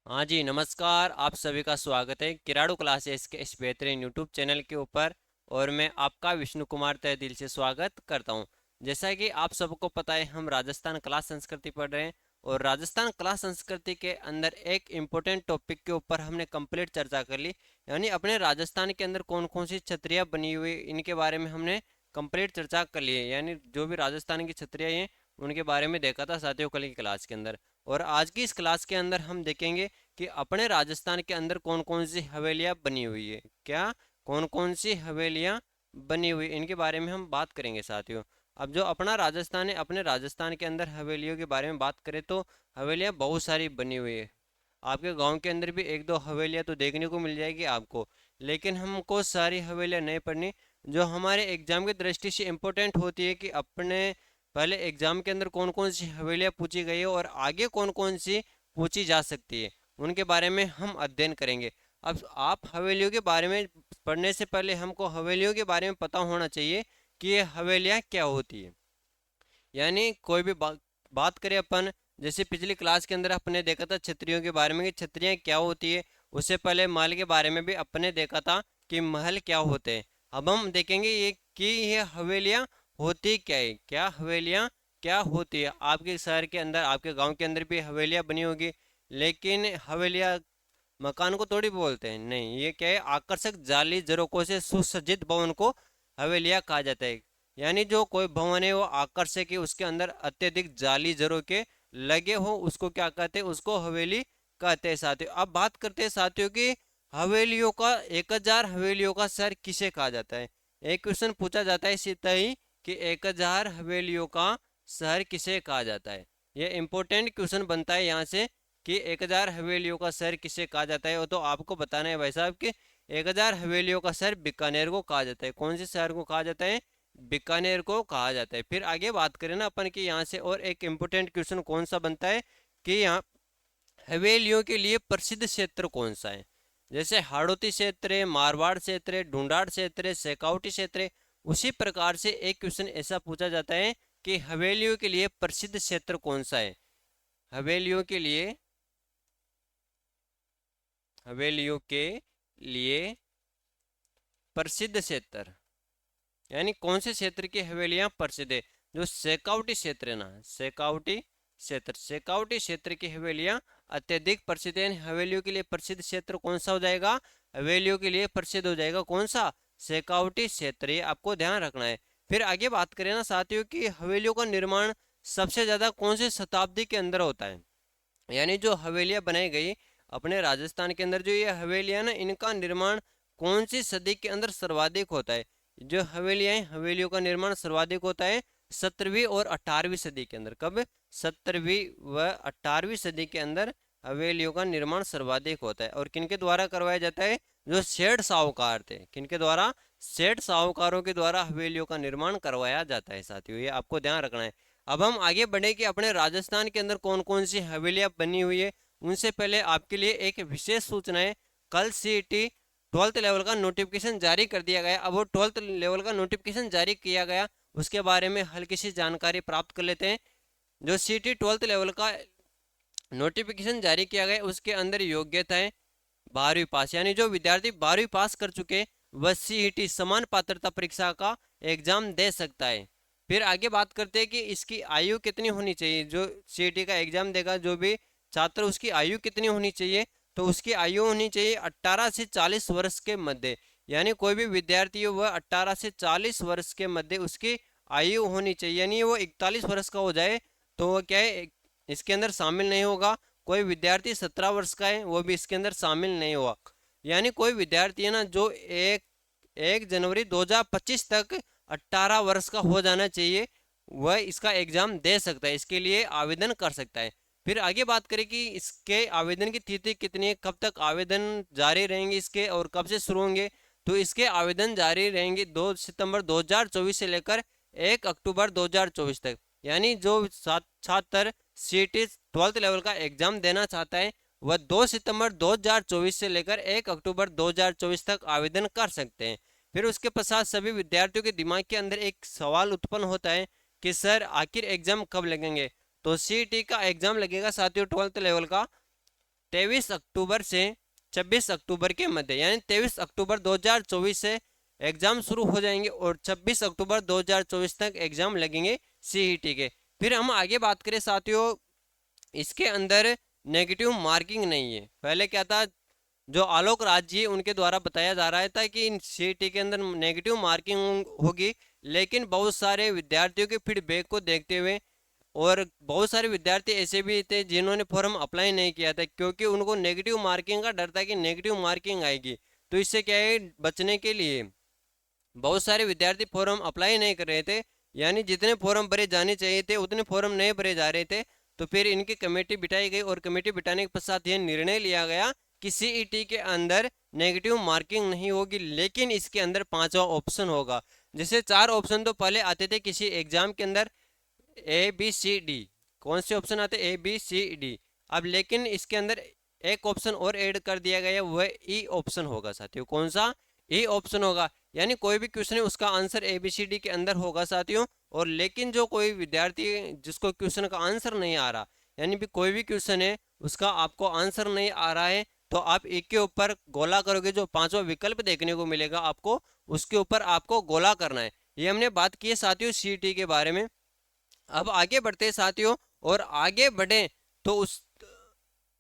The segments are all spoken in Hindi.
हाँ जी, नमस्कार। आप सभी का स्वागत है किराड़ू क्लासेस के इस बेहतरीन यूट्यूब चैनल के ऊपर। और मैं आपका विष्णु कुमार तहे दिल से स्वागत करता हूँ। जैसा कि आप सबको पता है, हम राजस्थान कला संस्कृति पढ़ रहे हैं। और राजस्थान कला संस्कृति के अंदर एक इम्पोर्टेंट टॉपिक के ऊपर हमने कंप्लीट चर्चा कर ली। यानी अपने राजस्थान के अंदर कौन कौन सी छतरियाँ बनी हुई, इनके बारे में हमने कंप्लीट चर्चा कर ली है। यानी जो भी राजस्थान की छतरियाँ हैं उनके बारे में देखा था साथियों कल की क्लास के अंदर। और आज की इस क्लास के अंदर हम देखेंगे कि अपने राजस्थान के अंदर कौन कौन सी हवेलियां बनी हुई है। क्या कौन कौन सी हवेलियां बनी हुई, इनके बारे में हम बात करेंगे साथियों। अब जो अपना राजस्थान है, अपने राजस्थान के अंदर हवेलियों के बारे में बात करें तो हवेलियां बहुत सारी बनी हुई है। आपके गांव के अंदर भी एक दो हवेलियां तो देखने को मिल जाएगी आपको। लेकिन हमको सारी हवेलियां नहीं पढ़नी। जो हमारे एग्जाम की दृष्टि से इम्पोर्टेंट होती है कि अपने पहले एग्जाम के अंदर कौन कौन सी हवेलियां पूछी गई है और आगे कौन कौन सी पूछी जा सकती है, उनके बारे में हम अध्ययन करेंगे। अब आप हवेलियों के बारे में पढ़ने से पहले हमको हवेलियों के बारे में पता होना चाहिए कि ये हवेलियाँ क्या होती है। यानी कोई भी बात करें अपन, जैसे पिछली क्लास के अंदर अपने देखा था छतरियों के बारे में कि छतरियाँ क्या होती है। उससे पहले महल के बारे में भी अपने देखा था कि महल क्या होते हैं। अब हम देखेंगे ये कि ये हवेलियाँ होती क्या है, क्या हवेलियाँ क्या होती है। आपके शहर के अंदर, आपके गांव के अंदर भी हवेलियाँ बनी होगी। लेकिन हवेलियाँ मकान को थोड़ी बोलते हैं, नहीं, ये क्या है, आकर्षक जाली जरोकों से सुसज्जित भवन को हवेलियाँ कहा जाता है। यानी जो कोई भवन है वो आकर्षक है, उसके अंदर अत्यधिक जाली जरों के लगे हो, उसको क्या कहते हैं, उसको हवेली कहते हैं साथियों। अब बात करते हैं साथियों की हवेलियों का, 1000 हवेलियों का शहर किसे कहा जाता है। एक क्वेश्चन पूछा जाता है सीधा ही कि 1000 हवेलियों का शहर किसे कहा जाता है। ये इंपॉर्टेंट क्वेश्चन बनता है यहाँ से कि 1000 हवेलियों का शहर किसे कहा जाता है। वो तो आपको बताना है भाई साहब कि 1000 हवेलियों का शहर बीकानेर को कहा जाता है। कौन से शहर को कहा जाता है? बीकानेर को कहा जाता है। फिर आगे बात करें ना अपन कि यहाँ से और एक इम्पोर्टेंट क्वेश्चन कौन सा बनता है कि यहाँ हवेलियों के लिए प्रसिद्ध क्षेत्र कौन सा है। जैसे हाड़ौती क्षेत्र है, मारवाड़ क्षेत्र है, ढूंढाड़ क्षेत्र है, शेखावटी क्षेत्र है। उसी प्रकार से एक क्वेश्चन ऐसा पूछा जाता है कि हवेलियों के लिए प्रसिद्ध क्षेत्र कौन सा है। हवेलियों के लिए, हवेलियों के लिए प्रसिद्ध क्षेत्र, यानी कौन से क्षेत्र की हवेलियां प्रसिद्ध है। जो शेखावटी क्षेत्र है ना, शेखावटी क्षेत्र, शेखावटी क्षेत्र की हवेलियां अत्यधिक प्रसिद्ध है। हवेलियों के लिए प्रसिद्ध क्षेत्र कौन सा हो जाएगा? हवेलियों के लिए प्रसिद्ध हो जाएगा कौन सा? शेखावटी क्षेत्र, ये आपको ध्यान रखना है। फिर आगे बात करें ना साथियों कि हवेलियों का निर्माण सबसे ज्यादा कौन सी शताब्दी के अंदर होता है। यानी जो हवेलियां बनाई गई अपने राजस्थान के अंदर, जो ये हवेलियां ना, इनका निर्माण कौन सी सदी के अंदर सर्वाधिक होता है। जो हवेलियां हैं, हवेलियों का निर्माण सर्वाधिक होता है 17वीं और 18वीं सदी के अंदर। कब? 17वीं व 18वीं सदी के अंदर हवेलियों का निर्माण सर्वाधिक होता है। और किनके द्वारा करवाया जाता है? जो सेठ साहूकार थे, किनके द्वारा? सेठ साहूकारों के द्वारा हवेलियों का निर्माण करवाया जाता है साथियों, ये आपको ध्यान रखना है। अब हम आगे बढ़े कि अपने राजस्थान के अंदर कौन कौन सी हवेलियां बनी हुई है। उनसे पहले आपके लिए एक विशेष सूचना है। कल सीईटी 12th लेवल का नोटिफिकेशन जारी कर दिया गया। अब वो 12th लेवल का नोटिफिकेशन जारी किया गया, उसके बारे में हल्की सी जानकारी प्राप्त कर लेते हैं। जो सीईटी 12th लेवल का नोटिफिकेशन जारी किया गया, उसके अंदर योग्यता है 12वीं पास। यानी जो विद्यार्थी 12वीं पास कर चुके वह सीईटी समान पात्रता परीक्षा का एग्जाम दे सकता है। फिर आगे बात करते हैं कि इसकी आयु कितनी होनी चाहिए। जो सीईटी का एग्जाम देगा जो भी छात्र, उसकी आयु कितनी होनी चाहिए? तो उसकी आयु होनी चाहिए 18 से 40 वर्ष के मध्य। यानी कोई भी विद्यार्थी हो वह 18 से 40 वर्ष के मध्य उसकी आयु होनी चाहिए। यानी वो 41 वर्ष का हो जाए तो वह क्या है, इसके अंदर शामिल नहीं होगा। कोई विद्यार्थी 17 वर्ष का है वो भी इसके अंदर शामिल नहीं हुआ। यानी कोई विद्यार्थी है ना जो 1 जनवरी 2025 तक 18 वर्ष का हो जाना चाहिए, वह इसका एग्जाम दे सकता है, इसके लिए आवेदन कर सकता है। फिर आगे बात करें कि इसके आवेदन की तिथि कितनी है, कब तक आवेदन जारी रहेंगे इसके और कब से शुरू होंगे। तो इसके आवेदन जारी रहेंगे 2 सितंबर 2024 से लेकर 1 अक्टूबर 2024 तक। यानी जो छात्र सीईटी 12th लेवल का एग्जाम देना चाहता है वह 2 सितंबर 2024 से लेकर 1 अक्टूबर 2024 तक आवेदन कर सकते हैं। फिर उसके पश्चात सभी विद्यार्थियों के दिमाग के अंदर एक सवाल उत्पन्न होता है कि सर आखिर एग्जाम कब लगेंगे। तो सीईटी का एग्जाम लगेगा साथियों 12th लेवल का 23 अक्टूबर से 26 अक्टूबर के मध्य, यानी 23 अक्टूबर 2024 से एग्जाम शुरू हो जाएंगे और 26 अक्टूबर 2024 तक एग्जाम लगेंगे सीईटी के। फिर हम आगे बात करें साथियों, इसके अंदर नेगेटिव मार्किंग नहीं है। पहले क्या था, जो आलोक राज जी उनके द्वारा बताया जा रहा था कि सीईटी के अंदर नेगेटिव मार्किंग होगी, लेकिन बहुत सारे विद्यार्थियों के फीडबैक को देखते हुए और बहुत सारे विद्यार्थी ऐसे भी थे जिन्होंने फॉर्म अप्लाई नहीं किया था, क्योंकि उनको नेगेटिव मार्किंग का डर था कि नेगेटिव मार्किंग आएगी। तो इससे क्या है, बचने के लिए बहुत सारे विद्यार्थी फॉर्म अप्लाई नहीं कर रहे थे, यानी जितने फॉर्म भरे जाने चाहिए थे उतने फॉर्म नहीं भरे जा रहे थे। तो फिर इनकी कमेटी बिठाई गई और कमेटी बिठाने के पश्चात यह निर्णय लिया गया कि सीईटी के अंदर नेगेटिव मार्किंग नहीं होगी, लेकिन इसके अंदर 5वां ऑप्शन होगा। जैसे 4 ऑप्शन तो पहले आते थे किसी एग्जाम के अंदर, ए बी सी डी, कौन से ऑप्शन आते ए बी सी डी। अब लेकिन इसके अंदर एक ऑप्शन और ऐड कर दिया गया, वह ई ऑप्शन होगा साथियों। कौन सा? ई ऑप्शन होगा, यानी कोई भी क्वेश्चन है उसका answer A B C D के अंदर होगा साथियों। और लेकिन जो कोई विद्यार्थी जिसको क्वेश्चन का आंसर नहीं आ रहा, यानी भी कोई भी क्वेश्चन है उसका आपको आंसर नहीं आ रहा है, तो आप एक के ऊपर गोला करोगे, जो 5वां विकल्प देखने को मिलेगा आपको उसके ऊपर आपको गोला करना है। ये हमने बात की है साथियों सीईटी के बारे में। अब आगे बढ़ते हैं साथियों, और आगे बढ़े तो उस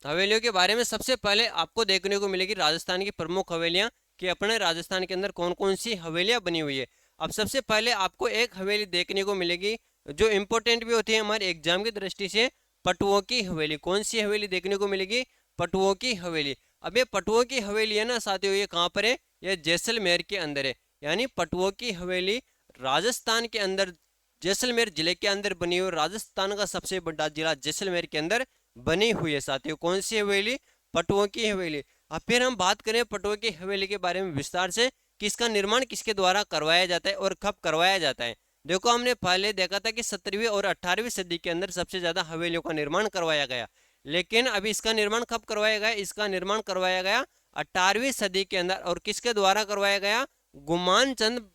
हवेलियों के बारे में सबसे पहले आपको देखने को मिलेगी राजस्थान की प्रमुख हवेलियां, कि अपने राजस्थान के अंदर कौन कौन सी हवेलियां बनी हुई है। अब सबसे पहले आपको एक हवेली देखने को मिलेगी जो इंपॉर्टेंट भी होती है हमारे एग्जाम की दृष्टि से, पटुओं की हवेली। कौन सी हवेली देखने को मिलेगी? पटुओं की हवेली। अब ये पटुओं की हवेली है ना साथियों, ये कहाँ पर है? ये जैसलमेर के अंदर है। यानी पटुओं की हवेली राजस्थान के अंदर, जैसलमेर जिले के अंदर बनी हुई, राजस्थान का सबसे बड़ा जिला जैसलमेर के अंदर बनी हुई है साथियों। कौन सी हवेली? पटुओं की हवेली। अब फिर हम बात करें पटुओं की हवेली के बारे में विस्तार से, कि इसका निर्माण किसके द्वारा करवाया जाता है और कब करवाया जाता है। देखो, हमने पहले देखा था कि 17वीं और 18वीं सदी के अंदर सबसे ज्यादा हवेलियों का निर्माण करवाया गया, लेकिन अभी इसका निर्माण कब करवाया गया? इसका निर्माण करवाया गया 18वीं सदी के अंदर। और किसके द्वारा करवाया गया? गुमान चंद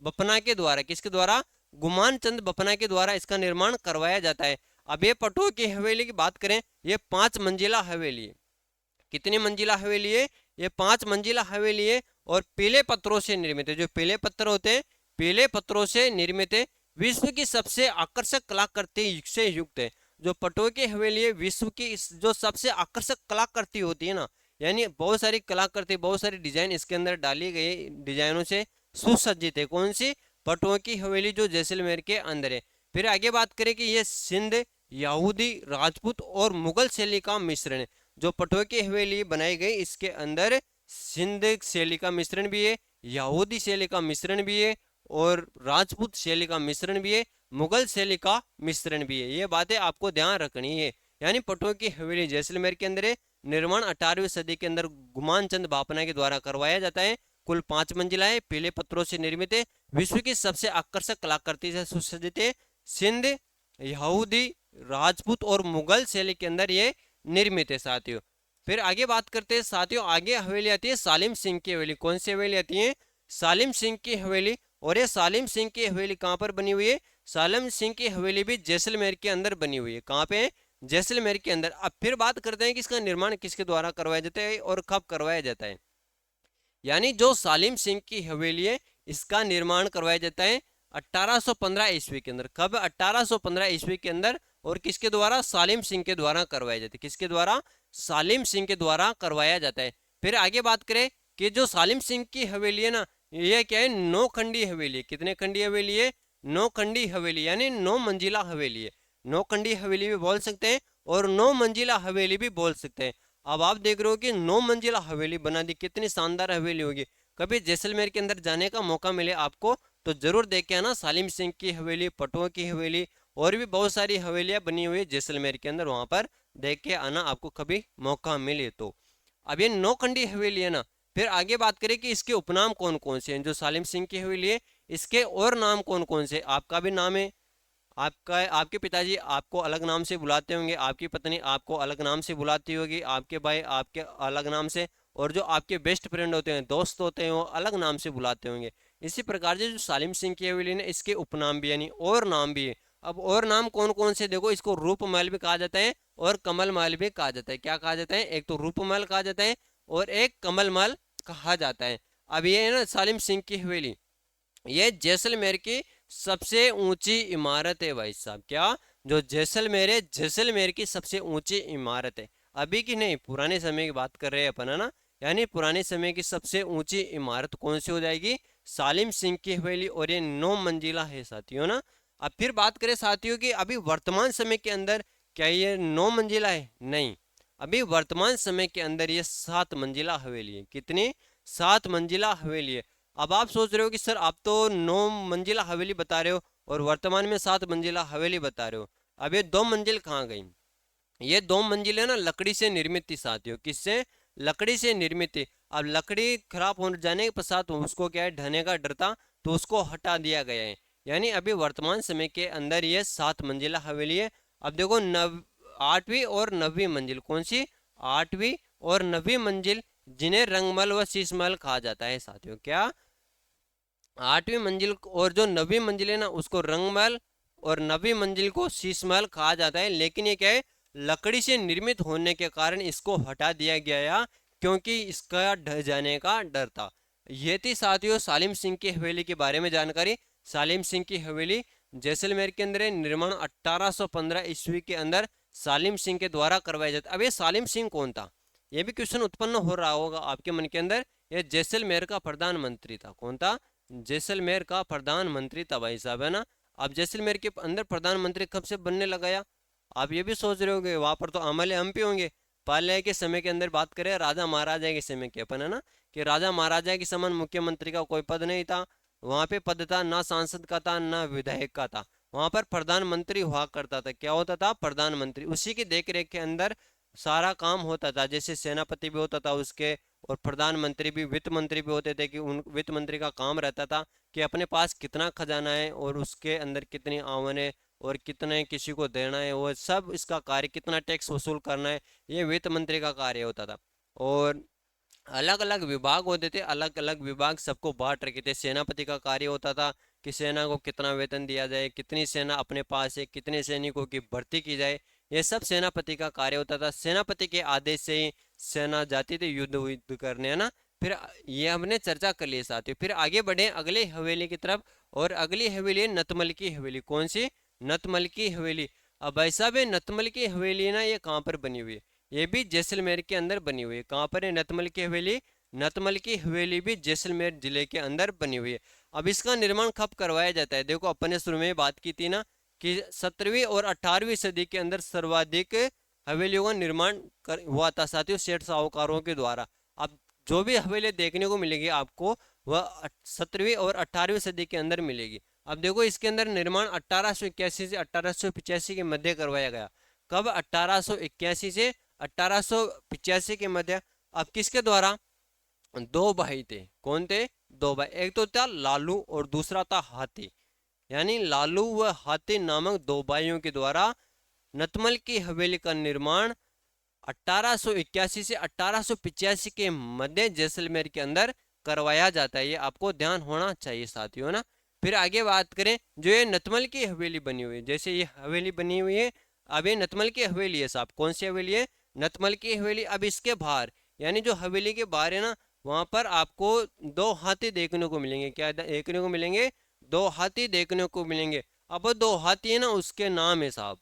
बपना के द्वारा। किसके द्वारा? गुमान चंद बपना के द्वारा इसका निर्माण करवाया जाता है। अब ये पटुओं की हवेली की बात करें, ये 5 मंजिला हवेली है। कितनी मंजिला हवेली है? ये 5 मंजिला हवेली है और पीले पत्थरों से निर्मित है। जो पीले पत्थर होते हैं, पीले पत्थरों से निर्मित है। विश्व की सबसे आकर्षक कलाकृति से युक्त है। जो पटुओं की हवेली है, विश्व की जो सबसे आकर्षक कलाकृति होती है ना, यानी बहुत सारी कलाकृति, बहुत सारी डिजाइन इसके अंदर डाली गई, डिजाइनों से सुसज्जित है। कौन सी? पटुओं की हवेली जो जैसलमेर के अंदर है। फिर आगे बात करें कि यह सिंध, यहूदी, राजपूत और मुगल शैली का मिश्रण है। जो पटुओं की हवेली बनाई गई, इसके अंदर सिंध शैली का मिश्रण भी है, यहूदी शैली का मिश्रण भी है और राजपूत शैली का मिश्रण भी है, मुगल शैली का मिश्रण भी है। ये बातें आपको ध्यान रखनी है। यानी पटुओं की हवेली जैसलमेर के अंदर है। निर्माण 18वीं सदी के अंदर गुमान चंद बापना के द्वारा करवाया जाता है। कुल 5 मंजिला है, पीले पत्थरों से निर्मित है, विश्व की सबसे आकर्षक कलाकृति से सुसज्जित है। सिंध, यहूदी, राजपूत और मुगल शैली के अंदर ये निर्मित है साथियों। फिर आगे बात करते हैं साथियों, आगे हवेली आती है सालिम सिंह की हवेली। कौन सी हवेली आती है? सालिम सिंह की हवेली। और ये सालिम सिंह की हवेली कहाँ पर बनी हुई है? सालिम सिंह की हवेली भी जैसलमेर के अंदर बनी हुई है। कहाँ पे है? जैसलमेर के अंदर। अब फिर बात करते हैं कि इसका निर्माण किसके द्वारा करवाया जाता है और कब करवाया जाता है। यानी जो सालिम सिंह की हवेली है, इसका निर्माण करवाया जाता है 1815 ईस्वी के अंदर। कब? 1815 ईस्वी के अंदर। और किसके द्वारा? सालिम सिंह के द्वारा करवाया जाता है। किसके द्वारा? सालिम सिंह के द्वारा करवाया जाता है। फिर आगे बात करें कि जो सालिम सिंह की हवेली है ना, यह क्या है? 9 खंडी हवेली। कितने खंडी हवेली है? 9 खंडी हवेली, यानी 9 मंजिला हवेली है। 9 खंडी हवेली भी बोल सकते हैं और 9 मंजिला हवेली भी बोल सकते हैं। अब आप देख रहे हो कि 9 मंजिला हवेली बना दी, कितनी शानदार हवेली होगी। कभी जैसलमेर के अंदर जाने का मौका मिले आपको तो जरूर देख के आना सालिम सिंह की हवेली, पटुओं की हवेली, और भी बहुत सारी हवेलियां बनी हुई है जैसलमेर के अंदर, वहां पर देख के आना आपको कभी मौका मिले तो। अब ये 9 खंडी हवेली है ना। फिर आगे बात करें कि इसके उपनाम कौन कौन से हैं। जो सालिम सिंह की हवेली है, इसके और नाम कौन कौन से? आपका भी नाम है, आपका, आपके पिताजी आपको अलग नाम से बुलाते होंगे, आपकी पत्नी आपको अलग नाम से बुलाती होगी, आपके भाई आपके अलग नाम से, और जो आपके बेस्ट फ्रेंड होते हैं, दोस्त होते हैं, वो अलग नाम से बुलाते होंगे। इसी प्रकार से जो सालिम सिंह की हवेली ने, इसके उपनाम भी यानी और नाम भी है। अब और नाम कौन कौन से, देखो इसको रूप महल भी कहा जाता है और कमल महल भी कहा जाता है। क्या कहा जाता है? एक तो रूप महल कहा जाता है और एक कमल महल कहा जाता है। अब ये है ना सालिम सिंह की हवेली, ये जैसलमेर की सबसे ऊंची इमारत है भाई साहब। क्या? जो जैसलमेर है, जैसलमेर की सबसे ऊंची इमारत है। अभी की नहीं, पुराने समय की बात कर रहे हैं अपन, है ना। यानी पुराने समय की सबसे ऊंची इमारत कौन सी हो जाएगी? सालिम सिंह की हवेली, और ये 9 मंजिला है साथियों ना। अब फिर बात करें साथियों की अभी वर्तमान समय के अंदर, क्या ये 9 मंजिला है? नहीं, अभी वर्तमान समय के अंदर ये 7 मंजिला हवेली है। कितनी? 7 मंजिला हवेली है। अब आप सोच रहे हो कि सर आप तो 9 मंजिला हवेली बता रहे हो और वर्तमान में 7 मंजिला हवेली बता रहे हो, अब ये 2 मंजिल कहाँ गई? ये 2 मंजिलें ना लकड़ी से निर्मित थी साथियों। किससे? लकड़ी से निर्मित थी। अब लकड़ी खराब हो जाने के पश्चात उसको क्या है, ढहने का डर था, तो उसको हटा दिया गया है। यानी अभी वर्तमान समय के अंदर ये 7 मंजिला हवेली है। अब देखो 8वीं और 9वीं मंजिल कौन सी? 8वीं और 9वीं मंजिल, जिन्हें रंगमहल व शीशमहल कहा जाता है साथियों। क्या? 8वीं मंजिल और जो 9वीं मंजिल है ना, उसको रंगमहल और 9वीं मंजिल को शीशमहल कहा जाता है। लेकिन ये क्या है, लकड़ी से निर्मित होने के कारण इसको हटा दिया गया, क्योंकि इसका ढह जाने का डर था। ये थी साथियों सालिम सिंह की हवेली के बारे में जानकारी। सालिम सिंह की हवेली जैसलमेर के अंदर है। निर्माण 1815 ईस्वी के अंदर सालिम सिंह के द्वारा करवाया जाता। अब ये सालिम सिंह कौन था? ये भी क्वेश्चन उत्पन्न हो रहा होगा आपके मन के अंदर। ये जैसलमेर का प्रधानमंत्री था। कौन था? जैसलमेर का प्रधानमंत्री था भाई साहब, है ना। अब जैसलमेर के अंदर प्रधानमंत्री कब से बनने लगाया? आप ये भी सोच रहे होगे वहां पर तो अमले हम भी होंगे। पहले के समय के अंदर बात करें, राजा महाराजा के समय के अपन, है ना, कि राजा महाराजा के समान मुख्यमंत्री का कोई पद नहीं था। वहां पे पद था ना सांसद का था ना विधायक का था, वहां पर प्रधानमंत्री हुआ करता था। क्या होता था? प्रधानमंत्री। उसी की देखरेख के अंदर सारा काम होता था। जैसे सेनापति भी होता था उसके, और प्रधानमंत्री भी, वित्त मंत्री भी होते थे, कि उन वित्त मंत्री का काम रहता था कि अपने पास कितना खजाना है और उसके अंदर कितनी आमदनी है और कितने किसी को देना है, वो सब इसका कार्य, कितना टैक्स वसूल करना है, ये वित्त मंत्री का कार्य होता था। और अलग अलग विभाग होते थे, अलग अलग विभाग सबको बांट रखे थे। सेनापति का कार्य होता था कि सेना को कितना वेतन दिया जाए, कितनी सेना अपने पास है, कितने सैनिकों की भर्ती की जाए, ये सब सेनापति का कार्य होता था। सेनापति के आदेश से ही सेना जाती थी युद्ध करने, है ना। फिर ये हमने चर्चा कर ली साथियों। फिर आगे बढ़े अगले हवेली की तरफ, और अगली हवेली है नतमल की हवेली। कौन सी? नतमल की हवेली। अब भाई साहब ये नतमल की हवेली ना, ये कहाँ पर बनी हुई है? ये भी जैसलमेर के अंदर बनी हुई है। कहाँ पर है नतमल की हवेली? नतमल की हवेली भी जैसलमेर जिले के अंदर बनी हुई है। अब इसका निर्माण कब करवाया जाता है? देखो अपन ने शुरू में बात की थी ना कि 17वीं और 18वीं सदी के अंदर सर्वाधिक हवेलियों का निर्माण हुआ था साथियों, सेठ साहूकारों के द्वारा। अब जो भी हवेली देखने को मिलेगी आपको, वह 17वीं और 18वीं सदी के अंदर मिलेगी। अब देखो इसके अंदर निर्माण 1881 से 1885 के मध्य करवाया गया। कब? 1881 से 1885 के मध्य। अब किसके द्वारा? दो भाई थे। कौन थे? दो भाई। एक तो था लालू और दूसरा था हाथी। यानी लालू व हाथी नामक दो भाइयों के द्वारा नतमल की हवेली का निर्माण 1881 से 1885 के मध्य जैसलमेर के अंदर करवाया जाता है। ये आपको ध्यान होना चाहिए साथियों ना। फिर आगे बात करें, जो ये नतमल की हवेली बनी हुई है, जैसे ये हवेली बनी हुई है, अब ये नतमल की हवेली है साहब। कौन सी हवेली है? नतमल की हवेली। अब इसके बाहर, यानी जो हवेली के बाहर है ना, वहां पर आपको दो हाथी देखने को मिलेंगे। क्या देखने को मिलेंगे? दो हाथी देखने को मिलेंगे। अब वो दो हाथी है ना, उसके नाम है साहब।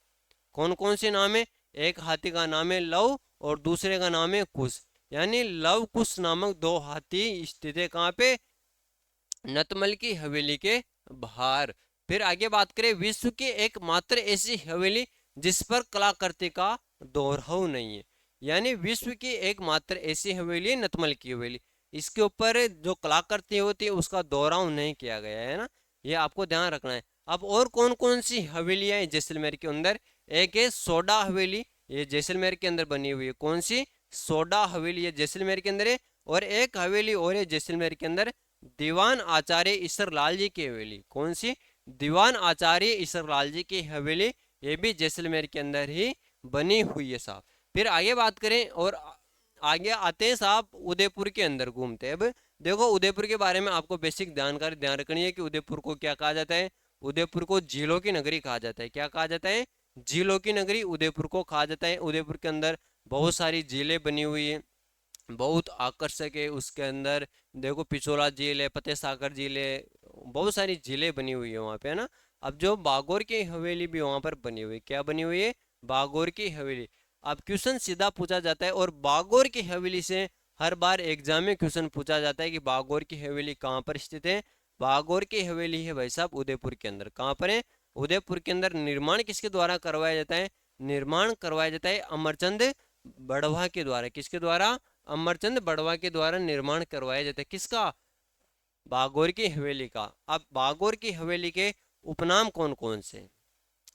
कौन कौन से नाम है? एक हाथी का नाम है लव और दूसरे का नाम है कुश। यानी लव कुश नामक दो हाथी स्थित है। कहाँ पे? नतमल की हवेली के बाहर। फिर आगे बात करें, विश्व की एकमात्र ऐसी हवेली जिस पर कलाकृति का दोहराव नहीं है। यानी विश्व की एकमात्र ऐसी हवेली है नतमल की हवेली। इसके ऊपर जो कलाकृति होती है उसका दोहराव नहीं किया गया है ना, ये आपको ध्यान रखना है। अब और कौन कौन सी हवेलियां हैं जैसलमेर के अंदर? एक है सोडा हवेली, ये जैसलमेर के अंदर बनी हुई है। कौन सी? सोडा हवेली है जैसलमेर के अंदर है। और एक हवेली और है जैसलमेर के अंदर, दीवान आचार्य ईसरलाल जी की हवेली। कौन सी? दीवान आचार्य ईसरलाल जी की हवेली, ये भी जैसलमेर के अंदर ही बनी हुई है साहब। फिर आगे बात करें और आगे आते हैं साहब, उदयपुर के अंदर घूमते हैं। अब देखो उदयपुर के बारे में आपको बेसिक जानकारी ध्यान रखनी है कि उदयपुर को क्या कहा जाता है। उदयपुर को झीलों की नगरी कहा जाता है। क्या कहा जाता है? झीलों की नगरी उदयपुर को कहा जाता है। उदयपुर के अंदर बहुत सारी झीलें बनी हुई है, बहुत आकर्षक है। उसके अंदर देखो पिछोला झील है, फतेह सागर झील है, बहुत सारी झीलें बनी हुई है वहाँ पे, है ना। अब जो बागोर की हवेली भी वहाँ पर बनी हुई है, क्या बनी हुई है? बागोर की हवेली। अब क्वेश्चन सीधा पूछा जाता है, और बागोर की हवेली से हर बार एग्जाम में क्वेश्चन पूछा जाता है कि बागोर की हवेली कहाँ पर स्थित है। बागोर की हवेली है भाई साहब उदयपुर के अंदर। कहाँ पर है? उदयपुर के अंदर। निर्माण किसके द्वारा करवाया जाता है? निर्माण करवाया जाता है अमरचंद बड़वा के द्वारा। किसके द्वारा? अमरचंद बड़वा के द्वारा निर्माण करवाया जाता है। किसका? बागोर की हवेली का। अब बागोर की हवेली के उपनाम कौन कौन से?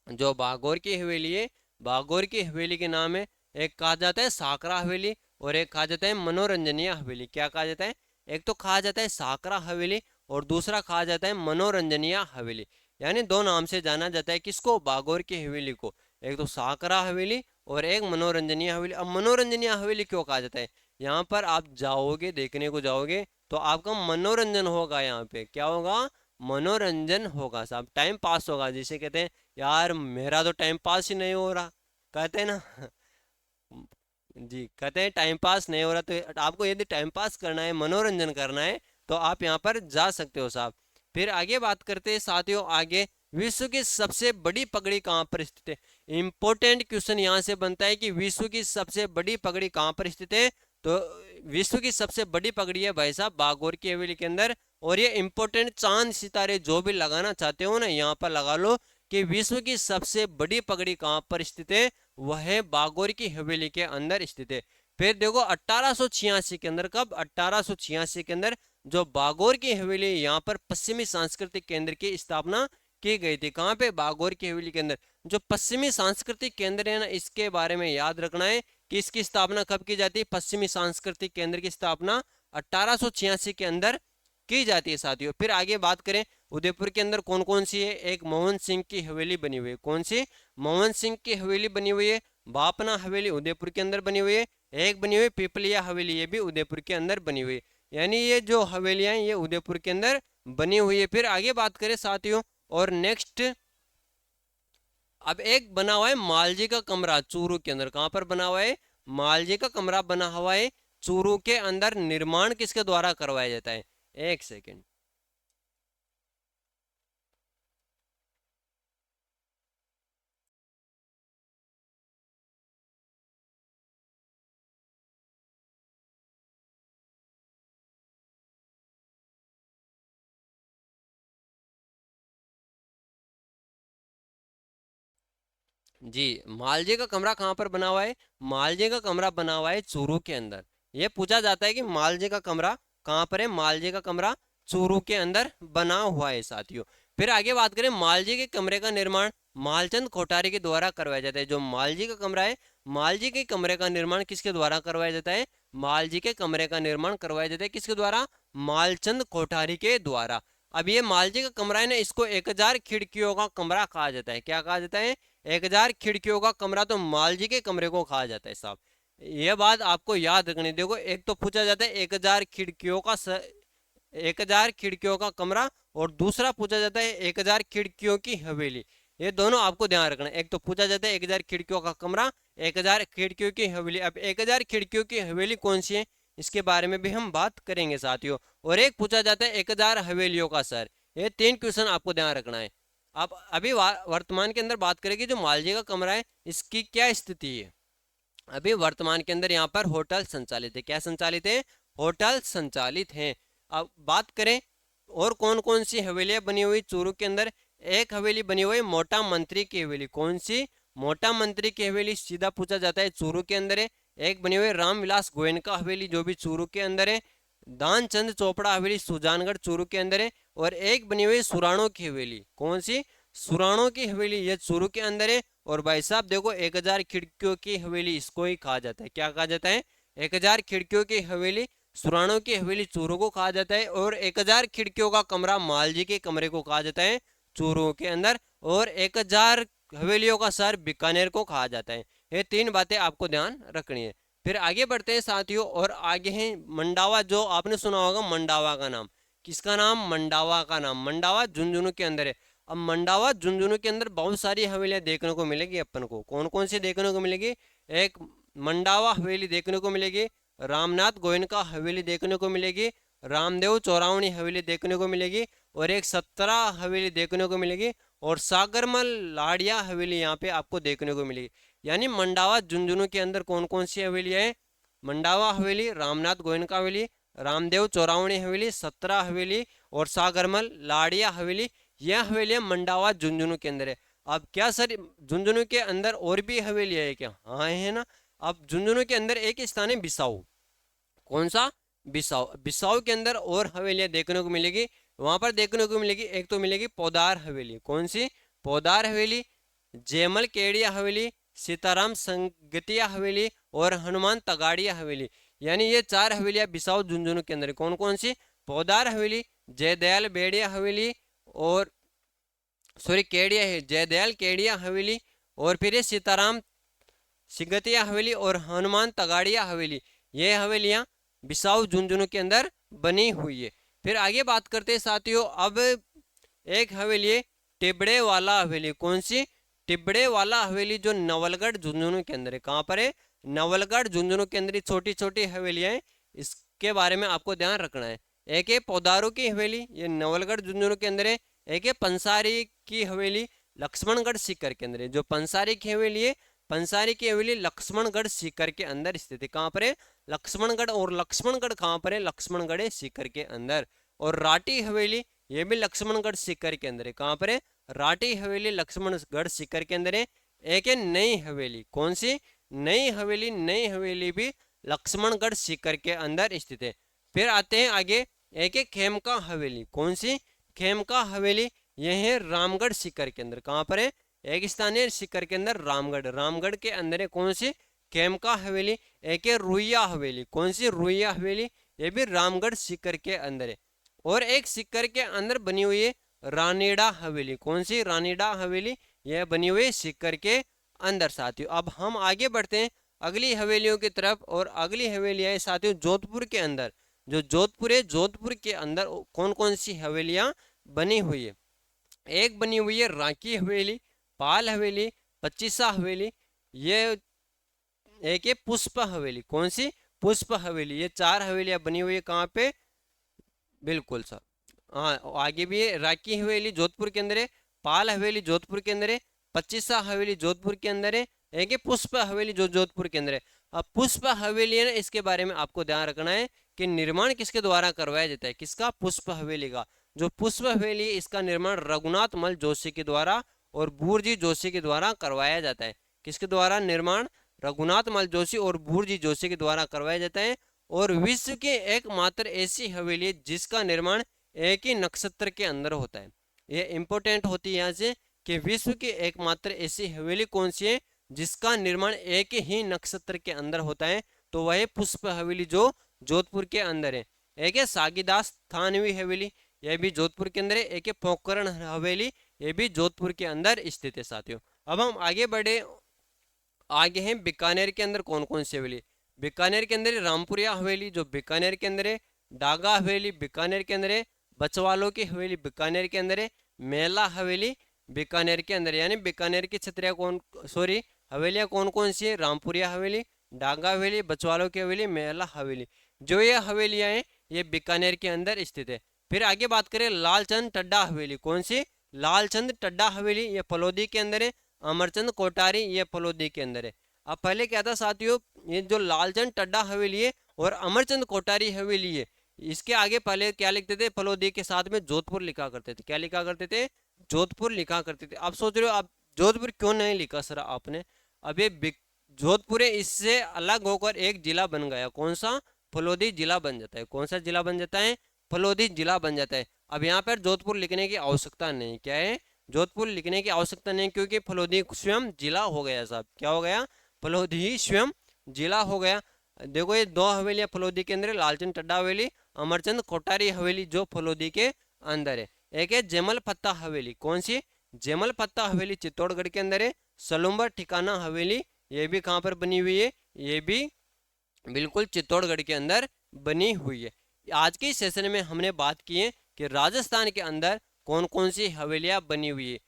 जो बागोर की हवेली है, बागोर की हवेली के नाम है, एक कहा जाता है साकरा हवेली और एक कहा जाता है मनोरंजनीय हवेली। क्या कहा जाता है? एक तो कहा जाता है साकरा हवेली और दूसरा कहा जाता है मनोरंजनीय हवेली। यानी दो नाम से जाना जाता है किसको? बागोर की हवेली को। एक तो साकरा हवेली और एक मनोरंजनीय हवेली। अब मनोरंजनीय हवेली क्यों कहा जाता है? यहाँ पर आप जाओगे, देखने को जाओगे तो आपका मनोरंजन होगा। यहाँ पे क्या होगा? मनोरंजन होगा साहब, टाइम पास होगा। जिसे कहते हैं यार मेरा तो टाइम पास ही नहीं हो रहा, कहते हैं ना। जी, कहते हैं टाइम पास नहीं हो रहा। तो आपको यदि टाइम पास करना है, मनोरंजन करना है, तो आप यहाँ पर जा सकते हो साहब। फिर आगे बात करते हैं साथियों। आगे, विश्व की सबसे बड़ी पगड़ी कहाँ पर स्थित है? इंपॉर्टेंट क्वेश्चन यहाँ से बनता है कि विश्व की सबसे बड़ी पगड़ी कहाँ पर स्थित है। तो विश्व की सबसे बड़ी पगड़ी है भाई साहब बागोर की हवेली के अंदर। और ये इंपॉर्टेंट चांद सितारे जो भी लगाना चाहते हो ना, यहाँ पर लगा लो कि विश्व की सबसे बड़ी पगड़ी कहाँ पर स्थित है। वह है बागोर की हवेली के अंदर स्थित है। फिर देखो 1886 के अंदर, कब? 1886 के अंदर जो बागोर की हवेली, यहाँ पर पश्चिमी सांस्कृतिक केंद्र की स्थापना की गई थी। कहाँ पे? बागोर की हवेली के अंदर। जो पश्चिमी सांस्कृतिक केंद्र है ना, इसके बारे में याद रखना है कि इसकी स्थापना कब की जाती है। पश्चिमी सांस्कृतिक केंद्र की स्थापना 1886 के अंदर की जाती है साथियों। फिर आगे बात करें उदयपुर के अंदर कौन कौन सी है। एक मोहन सिंह की हवेली बनी हुई है। कौन सी? मोहन सिंह की हवेली बनी हुई है। बापना हवेली उदयपुर के अंदर बनी हुई है। एक बनी हुई पिपलिया हवेली, ये भी उदयपुर के अंदर बनी हुई है। यानी ये जो हवेलियां हैं ये उदयपुर के अंदर बनी हुई है। फिर आगे बात करें साथियों, और नेक्स्ट, अब एक बना हुआ है मालजी का कमरा चूरू के अंदर। कहां पर बना हुआ है? मालजी का कमरा बना हुआ है चूरू के अंदर। निर्माण किसके द्वारा करवाया जाता है? एक सेकेंड। जी, मालजे का कमरा कहाँ पर बना हुआ है? मालजे का कमरा बना हुआ है चूरू के अंदर। ये पूछा जाता है कि मालजे का कमरा कहाँ पर है। मालजे का कमरा चूरू के अंदर बना हुआ है साथियों। फिर आगे बात करें, मालजे के कमरे का निर्माण मालचंद कोठारी के द्वारा करवाया जाता है। जो मालजी का कमरा है, मालजी के कमरे का निर्माण किसके द्वारा करवाया जाता है? मालजी के कमरे का निर्माण करवाया जाता है किसके द्वारा? मालचंद कोठारी के द्वारा। अब ये मालजी का कमरा है ना, इसको 1000 खिड़कियों का कमरा कहा जाता है। क्या कहा जाता है? 1000 खिड़कियों का कमरा तो मालजी के कमरे को कहा जाता है साहब। यह बात आपको याद रखनी। देखो एक तो पूछा जाता है 1000 खिड़कियों का 1000 खिड़कियों का कमरा, और दूसरा पूछा जाता है 1000 खिड़कियों की हवेली। ये दोनों आपको ध्यान रखना है। एक तो पूछा जाता है 1000 खिड़कियों का कमरा, 1000 खिड़कियों की हवेली। अब 1000 खिड़कियों की हवेली कौन सी है, इसके बारे में भी हम बात करेंगे साथियों। और एक पूछा जाता है 1000 हवेलियों का सर। ये 3 क्वेश्चन आपको ध्यान रखना है। अब अभी वर्तमान के अंदर बात करेंगे जो मालजी का कमरा है, इसकी क्या स्थिति है। अभी वर्तमान के अंदर यहाँ पर होटल संचालित है। क्या संचालित है? होटल संचालित हैं। अब बात करें और कौन कौन सी हवेलियां बनी हुई चूरू के अंदर। एक हवेली बनी हुई मोटा मंत्री की हवेली। कौन सी? मोटा मंत्री की हवेली, सीधा पूछा जाता है चूरू के अंदर है। एक बनी हुई रामविलास गोयनका हवेली, जो भी चूरू के अंदर है। दानचंद चोपड़ा हवेली सुजानगढ़ चूरू के अंदर है। और एक बनी हुई सुराणों की हवेली। कौन सी? सुराणों की हवेली, ये चूरू के अंदर है। और भाई साहब देखो 1000 खिड़कियों की हवेली इसको ही कहा जाता है। क्या कहा जाता है? 1000 खिड़कियों की हवेली सुराणों की हवेली चूरू को कहा जाता है। और 1000 खिड़कियों का कमरा मालजी के कमरे को कहा जाता है चूरू के अंदर। और 1000 हवेलियों का सर बीकानेर को कहा जाता है। ये 3 बातें आपको ध्यान रखनी है। फिर आगे बढ़ते हैं साथियों, और आगे है मंडावा। जो आपने सुना होगा मंडावा का नाम। किसका नाम? मंडावा का नाम। मंडावा झुंझुनू के अंदर है। अब मंडावा झुंझुनू के अंदर बहुत सारी हवेलियां देखने को मिलेगी अपन को। कौन कौन सी देखने को मिलेगी? एक मंडावा हवेली देखने को मिलेगी, रामनाथ गोयनका हवेली देखने को मिलेगी, रामदेव चौरावणी हवेली देखने को मिलेगी, और एक 17 हवेली देखने को मिलेगी, और सागरमल लाड़िया हवेली यहाँ पे आपको देखने को मिलेगी। यानी मंडावा झुंझुनू के अंदर कौन कौन सी हवेलियां है? मंडावा हवेली, रामनाथ गोयनका हवेली, रामदेव चौरावणी हवेली, 17 हवेली, और सागरमल लाड़िया हवेली। यह हवेलियां मंडावा झुंझुनू के अंदर है। अब क्या सर झुंझुनू के अंदर और भी हवेलियां है क्या? हाँ है ना। अब झुंझुनू के अंदर एक स्थान है बिसाऊ। कौन सा? बिसाऊ। बिसाऊ के अंदर और हवेलियां देखने को मिलेगी। वहां पर देखने को मिलेगी, एक तो मिलेगी पौदार हवेली। कौन सी? पौदार हवेली, जयमल केड़िया हवेली, सीताराम संगतिया हवेली, और हनुमान तगाड़िया हवेली। यानी ये 4 हवेलियां बिसाऊ झुंझुनू के अंदर। कौन कौन सी? पौदार हवेली, जयदयाल बेड़िया हवेली, और सॉरी केड़िया है, जयदयाल केड़िया हवेली, और फिर ये सीताराम सिंगतिया हवेली, और हनुमान तगाड़िया हवेली। ये हवेलियां बिसाऊ झुंझुनू के अंदर बनी हुई है। फिर आगे बात करते हैं साथियों। अब एक हवेली है टिबड़े वाला हवेली। कौन सी? टिबड़े वाला हवेली, जो नवलगढ़ झुंझुनू के अंदर है। कहाँ पर है? नवलगढ़ झुंझुनू के अंदर छोटी छोटी हवेलियां हैं, इसके बारे में आपको ध्यान रखना है। एक है पौदारों की हवेली, ये नवलगढ़ झुंझुनू के अंदर है। एक है पंसारी की हवेली, लक्ष्मणगढ़ सीकर के अंदर है। जो पंसारी की हवेली है, पंसारी की हवेली लक्ष्मणगढ़ सीकर के अंदर स्थित है। कहाँ पर है? लक्ष्मणगढ़। और लक्ष्मणगढ़ कहाँ पर है? लक्ष्मणगढ़ सीकर के अंदर। और राठी हवेली, ये भी लक्ष्मणगढ़ सीकर के अंदर है। कहाँ पर है? राठी हवेली लक्ष्मणगढ़ सीकर के अंदर है। एक है नई हवेली। कौन सी? नई हवेली। नई हवेली भी लक्ष्मणगढ़ सीकर के अंदर स्थित है। फिर आते हैं आगे, एक है खेमका हवेली। कौन सी? खेमका हवेली, यह है रामगढ़ सीकर के अंदर। कहाँ पर है? एक स्थान है सीकर के अंदर रामगढ़। रामगढ़ के अंदर है कौन सी? खेमका हवेली। एक है रुइया हवेली। कौन सी? रुइया हवेली, ये भी रामगढ़ सीकर के अंदर है। और एक सीकर के अंदर बनी हुई है रानीड़ा हवेली। कौन सी? रानीड़ा हवेली, यह बनी हुई है सीकर के अंदर साथियों। अब हम आगे बढ़ते हैं अगली हवेलियों की तरफ। और अगली हवेलियां है साथियों जोधपुर के अंदर। जो जोधपुर है, जोधपुर के अंदर कौन कौन सी हवेलियां बनी हुई है? एक बनी हुई है रांकी हवेली, पाल हवेली, पच्चीसा हवेली, ये एक है पुष्प हवेली। कौन सी? पुष्प हवेली। ये 4 हवेलियां बनी हुई है। कहाँ पे? बिल्कुल सर, हाँ आगे भी है। रांकी हवेली जोधपुर के अंदर है, पाल हवेली जोधपुर के अंदर है, पच्चीसा हवेली जोधपुर के अंदर है, एक है पुष्प हवेली जो जोधपुर के अंदर है। अब पुष्प हवेली है ना, इसके बारे में आपको ध्यान रखना है कि निर्माण किसके द्वारा करवाया जाता है? किसका? पुष्प हवेली का। जो पुष्प हवेली, इसका निर्माण रघुनाथ मल जोशी के द्वारा और बूरजी जोशी के द्वारा करवाया जाता है। किसके द्वारा निर्माण? रघुनाथ मल जोशी और बूरजी जोशी के द्वारा करवाया जाता है। और विश्व की एकमात्र ऐसी हवेली है जिसका निर्माण एक ही नक्षत्र के अंदर होता है। ये इंपॉर्टेंट होती है यहाँ से कि विश्व की एकमात्र ऐसी हवेली कौन सी है जिसका निर्माण एक ही नक्षत्र के अंदर होता है? तो वह पुष्प हवेली जो जोधपुर के अंदर है। एक है सागीदास थानवी हवेली, यह भी जोधपुर के अंदर है। एक है पोखरण हवेली, यह भी जोधपुर के अंदर स्थित है साथियों। अब हम आगे बढ़े, आगे हैं बीकानेर के अंदर कौन कौन सी हवेली? बीकानेर के अंदर रामपुरिया हवेली जो बीकानेर के अंदर है, डागा हवेली बीकानेर के अंदर है, बचवालों की हवेली बीकानेर के अंदर है, मेला हवेली बीकानेर के अंदर। यानी बीकानेर की छतरिया कौन सॉरी हवेलियां कौन कौन सी है? रामपुरिया हवेली, डागा हवेली, बचवालों की हवेली, मेला हवेली। जो ये हवेलियां हैं ये बीकानेर के अंदर स्थित है। फिर आगे बात करें लालचंद टड्डा हवेली। कौन सी? लालचंद टड्डा हवेली, ये फलोदी के अंदर है। अमरचंद कोटारी, ये फलोदी के अंदर है। अब पहले क्या था साथियों, ये जो लालचंद टड्डा हवेली है और अमरचंद कोटारी हवेली है, इसके आगे पहले क्या लिखते थे? फलोदी के साथ में जोधपुर लिखा करते थे। क्या लिखा करते थे? जोधपुर लिखा करते थे। आप सोच रहे हो आप जोधपुर क्यों नहीं लिखा सर आपने? अब ये जोधपुर है, इससे अलग होकर एक जिला बन गया। कौन सा? फलोदी जिला बन जाता है। कौन सा जिला बन जाता है? फलोदी जिला बन जाता है। अब यहाँ पर जोधपुर लिखने की आवश्यकता नहीं। क्या है? जोधपुर लिखने की आवश्यकता नहीं, क्योंकि फलोदी स्वयं जिला हो गया साहब। क्या हो गया? फलोदी स्वयं जिला हो गया। देखो ये 2 हवेलियां फलोदी के अंदर है, लालचंद टड्डा हवेली, अमरचंद कोटारी हवेली जो फलोदी के अंदर है। एक है जमल पत्ता हवेली। कौन सी? जमल पत्ता हवेली चित्तौड़गढ़ के अंदर है। सलुम्बर ठिकाना हवेली, ये भी कहाँ पर बनी हुई है? ये भी बिल्कुल चित्तौड़गढ़ के अंदर बनी हुई है। आज के सेशन में हमने बात की है कि राजस्थान के अंदर कौन कौन सी हवेलियां बनी हुई है,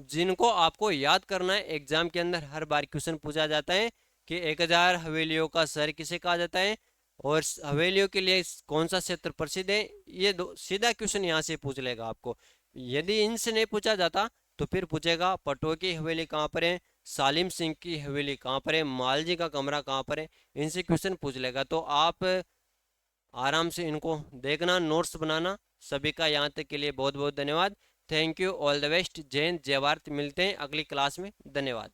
जिनको आपको याद करना है। एग्जाम के अंदर हर बार क्वेश्चन पूछा जाता है कि 1000 हवेलियों का शहर किसे कहा जाता है और हवेलियों के लिए कौन सा क्षेत्र प्रसिद्ध है। ये दो सीधा क्वेश्चन यहाँ से पूछ लेगा आपको। यदि इनसे नहीं पूछा जाता तो फिर पूछेगा पटवा की हवेली कहाँ पर है, सालिम सिंह की हवेली कहाँ पर है, मालजी का कमरा कहाँ पर है। इनसे क्वेश्चन पूछ लेगा, तो आप आराम से इनको देखना, नोट्स बनाना। सभी का यहाँ तक के लिए बहुत बहुत धन्यवाद। Thank you, all the best, जय हिंद, जय भारत। मिलते हैं अगली क्लास में। धन्यवाद।